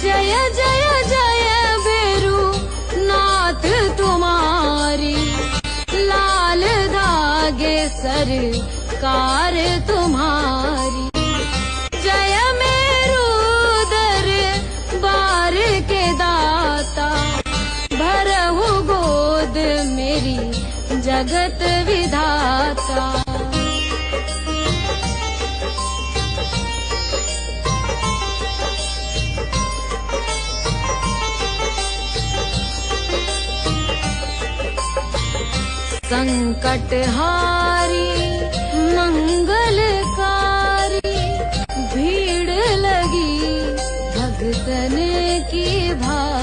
जय जय जय भैरू नाथ तुम्हारी, लाल धागे सरकार तुम्हारी। जय मेरू दरबार के दाता, भरहु गोद मेरी जगत विधाता। संकटहारी मंगलकारी, भीड़ लगी भक्तन की भारी।